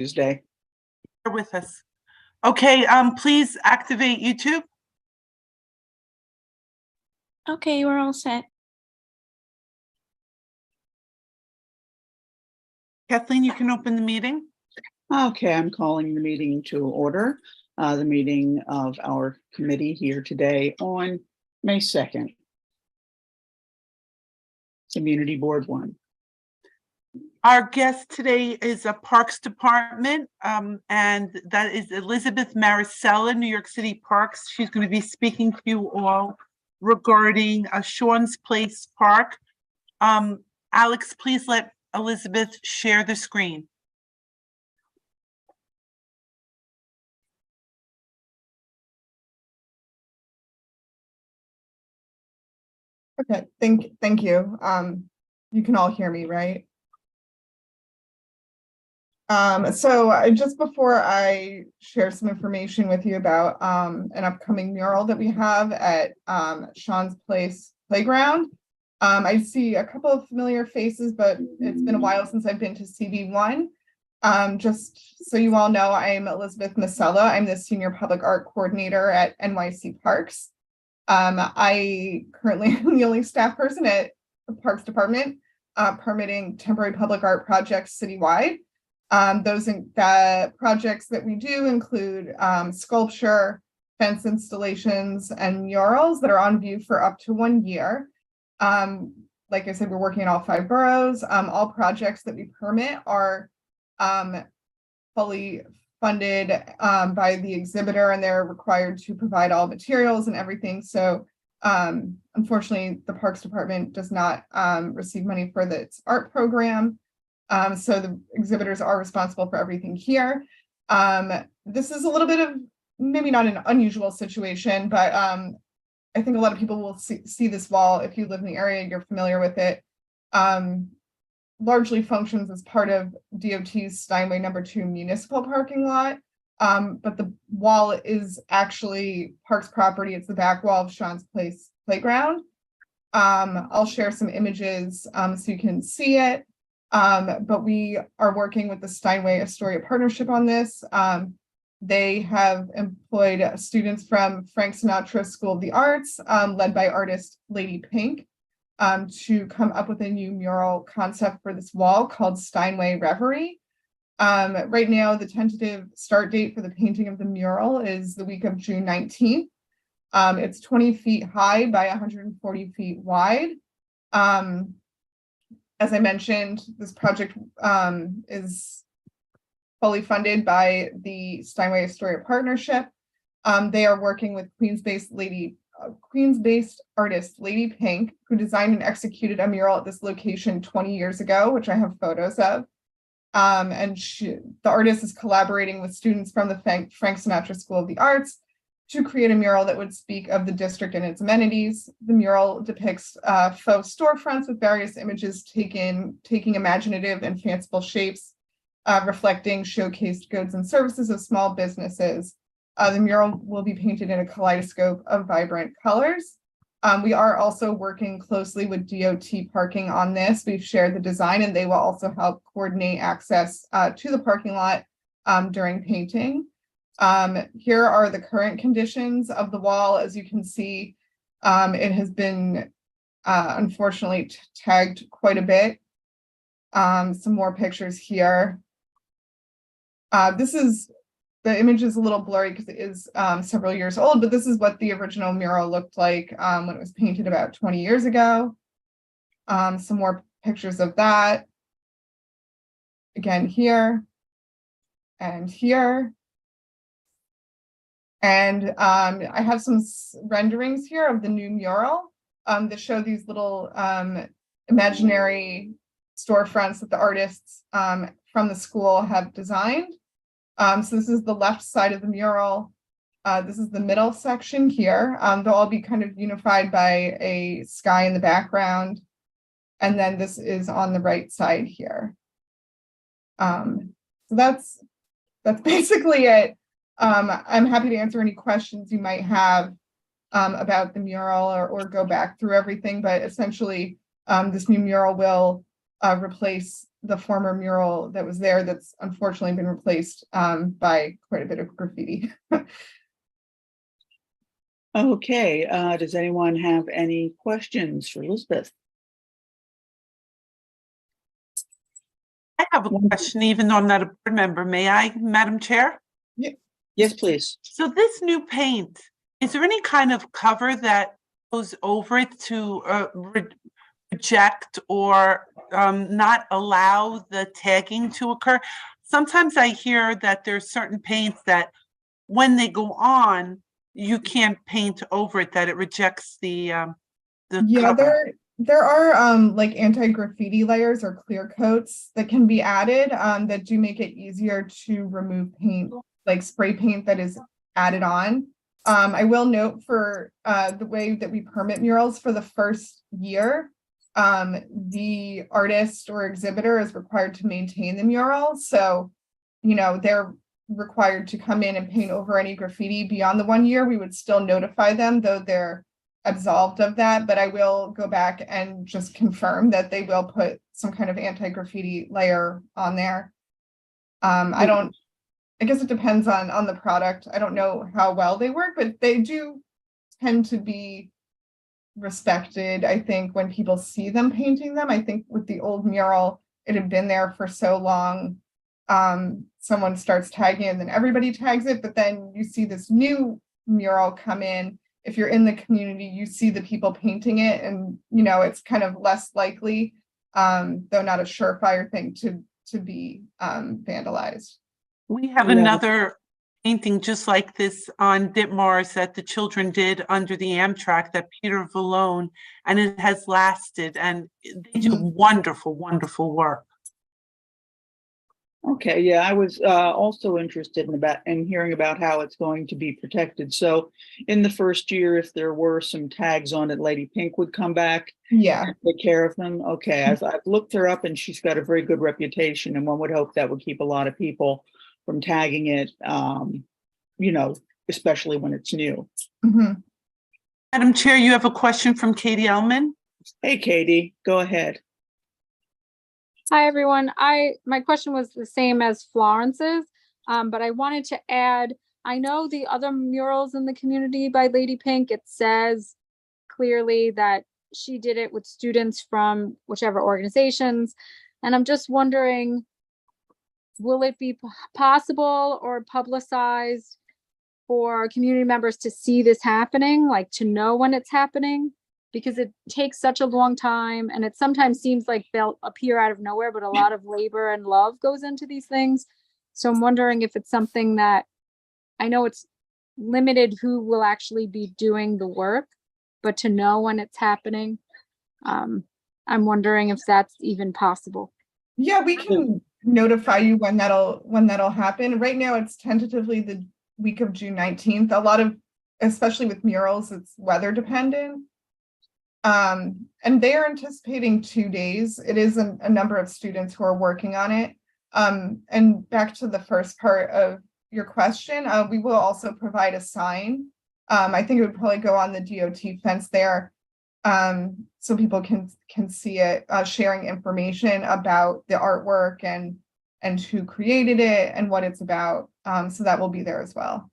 Tuesday. You're with us. Okay, please activate YouTube. Okay, we're all set. Kathleen, you can open the meeting. Okay, I'm calling the meeting to order. The meeting of our committee here today on May 2nd. Community Board 1. Our guest today is a Parks Department, and that is Elizabeth Maricela, New York City Parks. She's going to be speaking to you all regarding Sean's Place Park. Alex, please let Elizabeth share the screen. Okay, thank you. You can all hear me, right? So just before I share some information with you about an upcoming mural that we have at Sean's Place Playground, I see a couple of familiar faces, but it's been a while since I've been to CV1. Just so you all know, I'm Elizabeth Maricela. I'm the Senior Public Art Coordinator at NYC Parks. I currently am the only staff person at the Parks Department, permitting temporary public art projects citywide. Those projects that we do include sculpture, fence installations, and murals that are on view for up to 1 year. Like I said, we're working in all 5 boroughs. All projects that we permit are fully funded by the exhibitor, and they're required to provide all materials and everything. So unfortunately, the Parks Department does not receive money for its art program. So the exhibitors are responsible for everything here. This is a little bit of maybe not an unusual situation, but I think a lot of people will see this wall. If you live in the area, you're familiar with it. Largely functions as part of DOT's Steinway No. 2 municipal parking lot. But the wall is actually Parks property. It's the back wall of Sean's Place Playground. I'll share some images so you can see it. But we are working with the Steinway Astoria Partnership on this. They have employed students from Frank Sinatra School of the Arts, led by artist Lady Pink, to come up with a new mural concept for this wall called Steinway Reverie. Right now, the tentative start date for the painting of the mural is the week of June 19th. It's 20 feet high by 140 feet wide. As I mentioned, this project is fully funded by the Steinway Astoria Partnership. They are working with Queens-based artist Lady Pink, who designed and executed a mural at this location 20 years ago, which I have photos of. And the artist is collaborating with students from the Frank Sinatra School of the Arts to create a mural that would speak of the district and its amenities. The mural depicts faux storefronts with various images taking imaginative and fanciful shapes, reflecting showcased goods and services of small businesses. The mural will be painted in a kaleidoscope of vibrant colors. We are also working closely with DOT Parking on this. We've shared the design, and they will also help coordinate access to the parking lot during painting. Here are the current conditions of the wall. As you can see, it has been unfortunately tagged quite a bit. Some more pictures here. The image is a little blurry because it is several years old, but this is what the original mural looked like when it was painted about 20 years ago. Some more pictures of that. Again, here and here. And I have some renderings here of the new mural that show these little imaginary storefronts that the artists from the school have designed. So this is the left side of the mural. This is the middle section here. They'll all be kind of unified by a sky in the background. And then this is on the right side here. So that's basically it. I'm happy to answer any questions you might have about the mural or go back through everything, but essentially this new mural will replace the former mural that was there that's unfortunately been replaced by quite a bit of graffiti. Okay, does anyone have any questions for Elizabeth? I have a question, even though I'm not a board member. May I, Madam Chair? Yes, please. So this new paint, is there any kind of cover that goes over it to reject or not allow the tagging to occur? Sometimes I hear that there's certain paints that when they go on, you can't paint over it, that it rejects the Yeah, cover. there are like anti-graffiti layers or clear coats that can be added that do make it easier to remove paint, like spray paint that is added on. I will note for the way that we permit murals for the first year, the artist or exhibitor is required to maintain the mural. So, you know, they're required to come in and paint over any graffiti beyond the 1 year. We would still notify them, though they're absolved of that, but I will go back and just confirm that they will put some kind of anti-graffiti layer on there. I guess it depends on the product. I don't know how well they work, but they do tend to be respected. I think when people see them painting them, I think with the old mural, it had been there for so long. Someone starts tagging it and then everybody tags it, but then you see this new mural come in. If you're in the community, you see the people painting it, and you know it's kind of less likely, though not a surefire thing to be vandalized. We have Yeah. another painting just like this on Ditmars that the children did under the Amtrak, that Peter Vallone, and it has lasted, and they do wonderful, wonderful work. Okay, yeah, I was also interested in hearing about how it's going to be protected. So in the first year, if there were some tags on it, Lady Pink would come back Yeah. and take care of them. Okay, I've looked her up and she's got a very good reputation, and one would hope that would keep a lot of people from tagging it, you know, especially when it's new. Mhm. Madam Chair, you have a question from Katie Ellman? Hey, Katie, go ahead. Hi, everyone. My question was the same as Florence's, but I wanted to add, I know the other murals in the community by Lady Pink, it says clearly that she did it with students from whichever organizations. And I'm just wondering, will it be possible or publicized for community members to see this happening, like to know when it's happening? Because it takes such a long time, and it sometimes seems like they'll appear out of nowhere, but a lot of labor and love goes into these things. So I'm wondering if it's something that, I know it's limited who will actually be doing the work, but to know when it's happening, I'm wondering if that's even possible. Yeah, we can notify you when that'll happen. Right now, it's tentatively the week of June 19th. A lot of, especially with murals, it's weather dependent. And they are anticipating 2 days. It is a number of students who are working on it. And back to the first part of your question, we will also provide a sign. I think it would probably go on the DOT fence there, so people can see it, sharing information about the artwork and who created it and what it's about. So that will be there as well.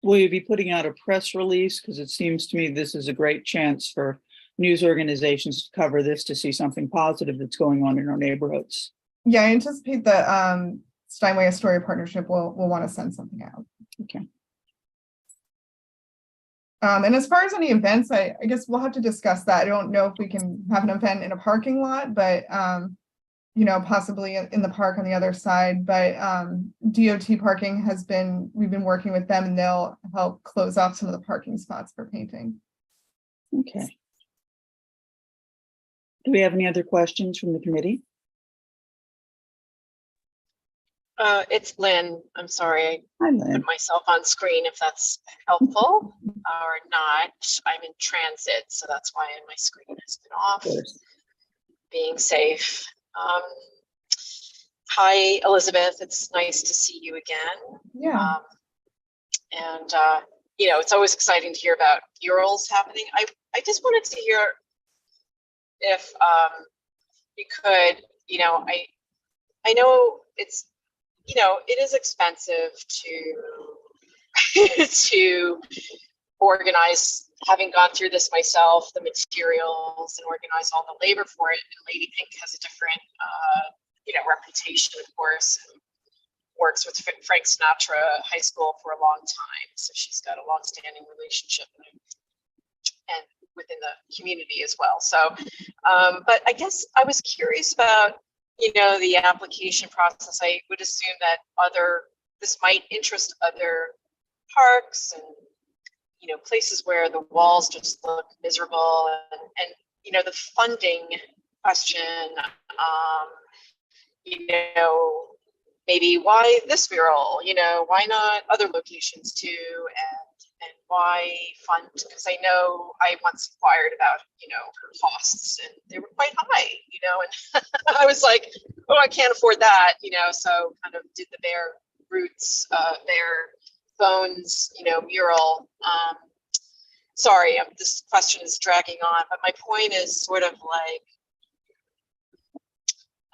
Will you be putting out a press release? Because it seems to me this is a great chance for news organizations to cover this, to see something positive that's going on in our neighborhoods. Yeah, I anticipate the Steinway Astoria Partnership will want to send something out. Okay. And as far as any events, I guess we'll have to discuss that. I don't know if we can have an event in a parking lot, but you know, possibly in the park on the other side. But DOT parking we've been working with them, and they'll help close off some of the parking spots for painting. Okay. Do we have any other questions from the committee? It's Lynn. I'm sorry, Hi, I Lynn. put myself on screen if that's helpful or not. I'm in transit, so that's why my screen has been off. Of course. Being safe. Hi, Elizabeth. It's nice to see you again. Yeah. And you know, it's always exciting to hear about murals happening. I just wanted to hear if you could, you know, I know it's, it is expensive to to organize, having gone through this myself, the materials and organize all the labor for it. And Lady Pink has a different, reputation, of course, and works with Frank Sinatra High School for a long time. So she's got a long-standing relationship and within the community as well. So, but I guess I was curious about, the application process. I would assume that this might interest other parks and, places where the walls just look miserable and the funding question, maybe why this mural, why not other locations too? And why fund? Because I know I once inquired about, costs, and they were quite high, and I was like, oh, I can't afford that, so kind of did the Bare Roots, Bare Bones, mural. Sorry, this question is dragging on, but my point is sort of like,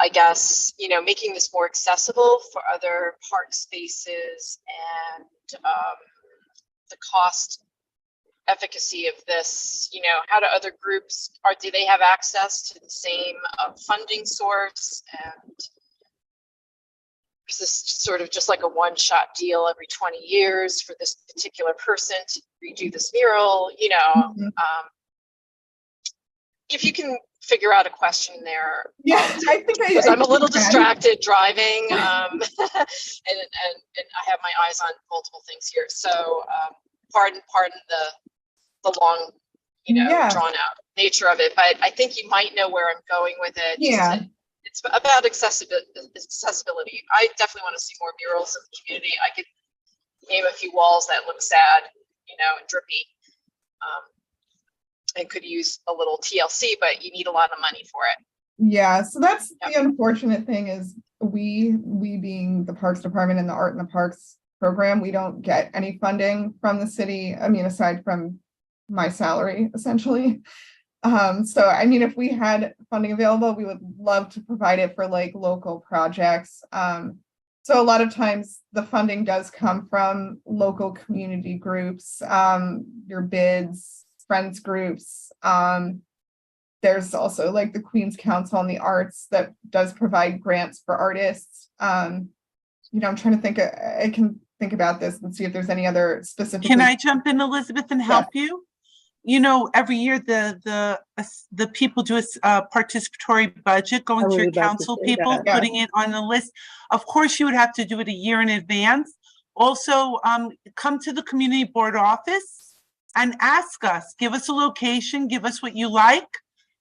I guess, making this more accessible for other park spaces, and the cost efficacy of this, how do other groups, do they have access to the same funding source? And is this sort of just like a one-shot deal every 20 years for this particular person to redo this mural? If you can figure out a question there. Yeah, I think because I'm a little distracted driving, and I have my eyes on multiple things here. So pardon the long, drawn out nature of it, but I think you might know where I'm going with it. Yeah. It's about accessibility. I definitely want to see more murals in the community. I could name a few walls that look sad, and drippy. And could use a little TLC, but you need a lot of money for it. Yeah, so that's the unfortunate thing is we being the Parks Department and the Art in the Parks program, we don't get any funding from the city. I mean, aside from my salary, essentially. So I mean, if we had funding available, we would love to provide it for like local projects. So a lot of times the funding does come from local community groups, your bids, friends groups. There's also like the Queen's Council on the Arts that does provide grants for artists. I'm trying to think, I can think about this and see if there's any other specific. Can I jump in, Elizabeth, and help you? Every year the people do a participatory budget going through council people, putting it on the list. Of course, you would have to do it a year in advance. Also, come to the community board office and ask us, give us a location, give us what you like.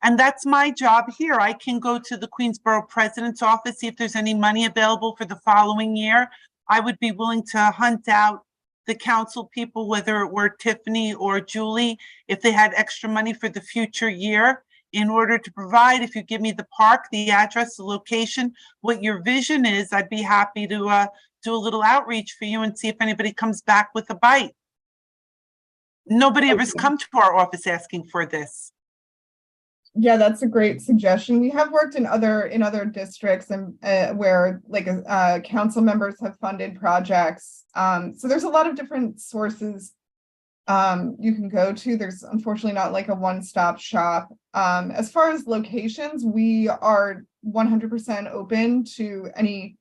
And that's my job here. I can go to the Queensborough president's office, see if there's any money available for the following year. I would be willing to hunt out the council people, whether it were Tiffany or Julie, if they had extra money for the future year, in order to provide, if you give me the park, the address, the location, what your vision is, I'd be happy to do a little outreach for you and see if anybody comes back with a bite. Nobody ever's come to our office asking for this. Yeah, that's a great suggestion. We have worked in other districts and where like council members have funded projects. So there's a lot of different sources you can go to. There's unfortunately not like a one-stop shop. As far as locations, we are 100% open to any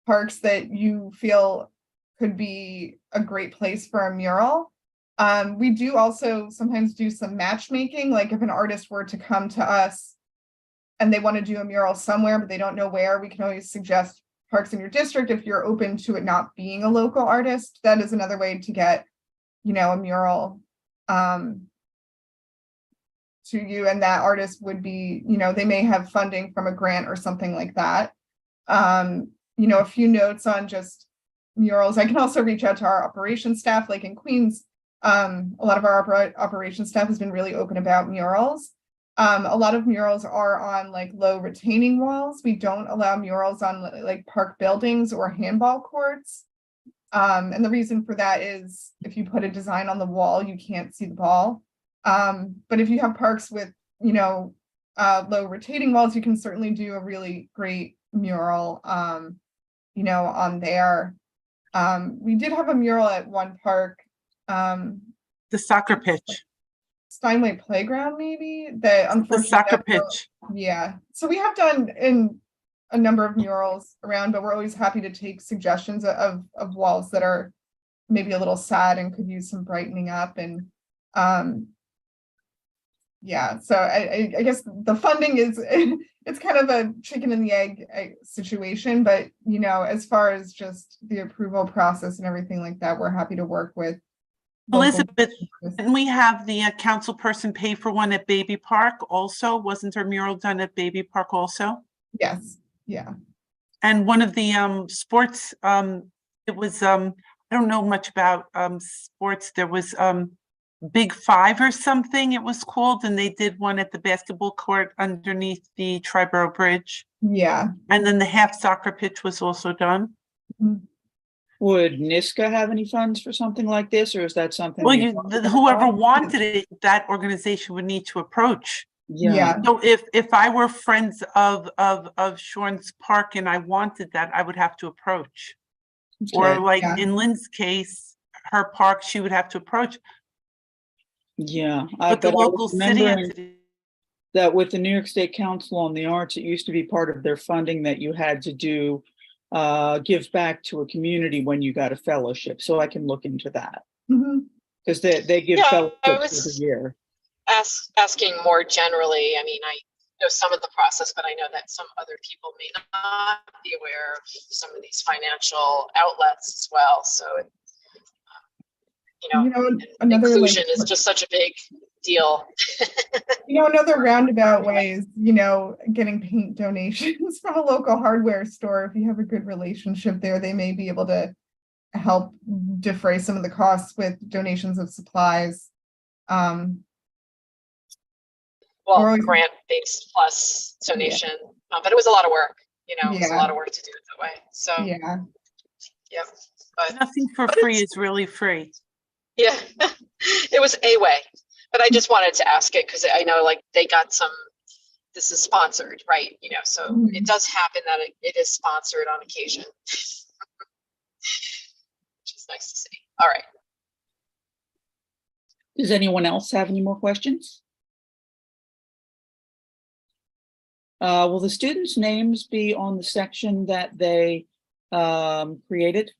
parks that you feel could be a great place for a mural. We do also sometimes do some matchmaking, like if an artist were to come to us and they want to do a mural somewhere, but they don't know where, we can always suggest parks in your district if you're open to it not being a local artist. That is another way to get, a mural to you, and that artist would be, they may have funding from a grant or something like that. A few notes on just murals. I can also reach out to our operations staff, like in Queens. A lot of our operations staff has been really open about murals. A lot of murals are on like low retaining walls. We don't allow murals on like park buildings or handball courts. And the reason for that is if you put a design on the wall, you can't see the ball. But if you have parks with, low retaining walls, you can certainly do a really great mural, you know, on there. We did have a mural at one park, The soccer pitch, Steinway Playground, maybe, that the unfortunately. soccer never- pitch. Yeah, so we have done in a number of murals around, but we're always happy to take suggestions of walls that are maybe a little sad and could use some brightening up. And yeah, so I guess the funding is it's kind of a chicken and the egg situation, but you know, as far as just the approval process and everything like that, we're happy to work with local- Elizabeth, didn't we have the council person pay for one at Baby Park also? Wasn't there a mural done at Baby Park also? Yes, yeah. And one of the sports, it was I don't know much about sports. There was Big Five or something it was called, and they did one at the basketball court underneath the Triborough Bridge. Yeah. And then the half soccer pitch was also done. Would NISCA have any funds for something like this, or is that something? Well, we- whoever wanted it, that organization would need to approach. Yeah. So if I were friends of Sean's Park and I wanted that, I would have to approach. Or Okay. like Yeah. in Lynn's case, her park, she would have to approach. Yeah. But the but I was local city remembering entity, that with the New York State Council on the Arts, it used to be part of their funding that you had to do, give back to a community when you got a fellowship. So I can look into that, Mhm. because they give Yeah, I fellowships was- every year. Asking more generally, I mean, I know some of the process, but I know that some other people may not be aware of some of these financial outlets as well, so you know, You know, another inclusion like, is just such a big deal. you know, another roundabout way is, you know, getting paint donations from a local hardware store. If you have a good relationship there, they may be able to help defray some of the costs with donations of supplies. Well, Or- grant based plus donation, but it was a lot of work, you know, it was a Yeah. lot of work to do it that way, so, Yeah, yep, but. nothing for But free it's- is really free. Yeah, it was a way, but I just wanted to ask it because I know like they got some, this is sponsored, right? You know, so Mhm. it does happen that it is sponsored on occasion. Which is nice to see. All right. Does anyone else have any more questions? Will the students' names be on the section that they created?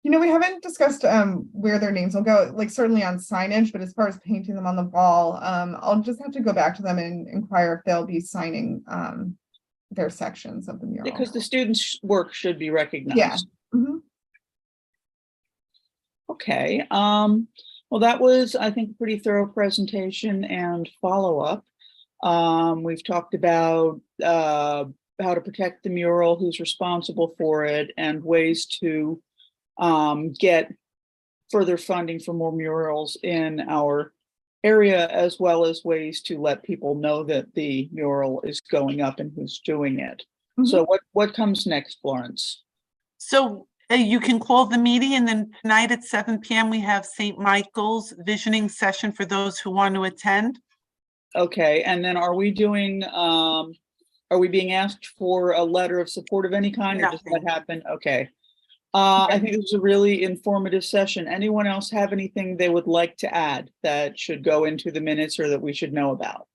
you know, we haven't discussed where their names will go, like certainly on signage, but as far as painting them on the wall, I'll just have to go back to them and inquire if they'll be signing their sections of the mural. Because the students' work should be recognized. Yeah. Mhm. Okay, well, that was, I think, a pretty thorough presentation and follow-up. We've talked about how to protect the mural, who's responsible for it, and ways to get further funding for more murals in our area, as well as ways to let people know that the mural is going up and who's doing it. So what comes next, Florence? So you can call the meeting, and then tonight at 7 p.m. we have St. Michael's visioning session for those who want to attend. Okay, and then are we doing, are we being asked for a letter of support of any kind, or does that Nothing. happen? Okay. I think it was a really informative session. Anyone else have anything they would like to add that should go into the minutes or that we should know about?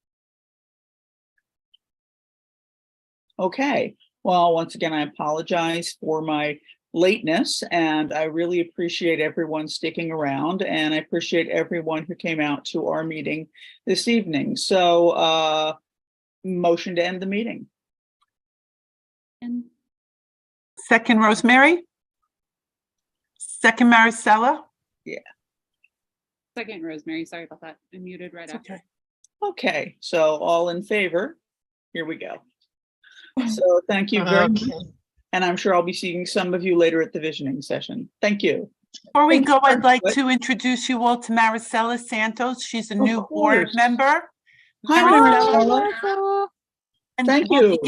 Okay, well, once again, I apologize for my lateness, and I really appreciate everyone sticking around, and I appreciate everyone who came out to our meeting this evening. So, motion to end the meeting. Second, Rosemary. Second, Maricela. Second, Rosemary, sorry about that. I muted right after. Okay. Okay, so all in favor? Here we go. So thank you very much. Okay. And I'm sure I'll be seeing some of you later at the visioning session. Thank you. Before we Thanks go, I'd very like much. to introduce you all to Maricela Santos. She's a Of new board course. member. Hi, Maricela, Maricela. and Thank we'll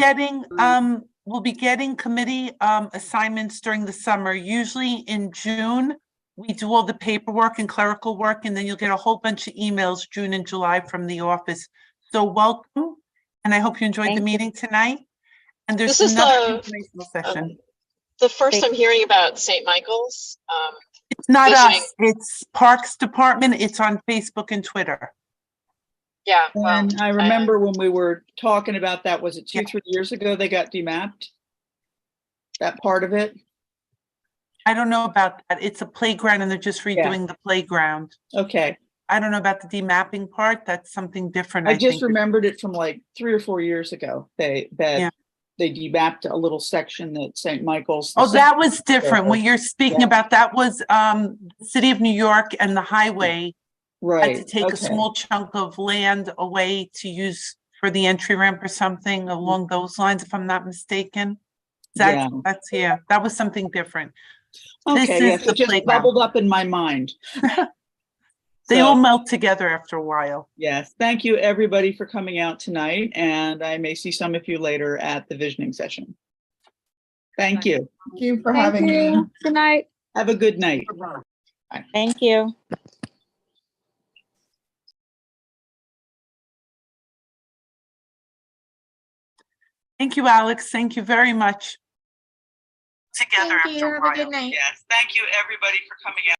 be you. getting committee assignments during the summer. Usually in June, we do all the paperwork and clerical work, and then you'll get a whole bunch of emails June and July from the office. So welcome, and I hope you enjoyed the Thank you. meeting tonight. And there's This is another informational session. The first I'm hearing about St. Michael's. It's not visioning. us, it's Parks Department. It's on Facebook and Twitter. Yeah. Well, And I remember when we were talking about that, was it Yeah. 3 years ago they got demapped? That part of it? I don't know about that. It's a playground and they're just redoing the playground. Okay, I don't know about the demapping part. That's something different, I I just think. remembered it from like 3 or 4 years ago. They Yeah. demapped a little section that St. Michael's. Oh, that was different. What you're speaking Yeah. about, that was the City of New York and the highway had Right. to take a okay. small chunk of land away to use for the entry ramp or something along those lines, if I'm not mistaken. Yeah. That was something different. Okay, This yes, is the it just playground. bubbled up in my mind. They So, all melt together after a while. yes, thank you, everybody, for coming out tonight, and I may see some of you later at the visioning session. Thank you. Thank you for Thank having me. you. Good night. Have a good night. Thank you. Thank you, Alex. Thank you very much. Together Thank you. after a Have a while. good night. Yes, thank you, everybody, for coming out.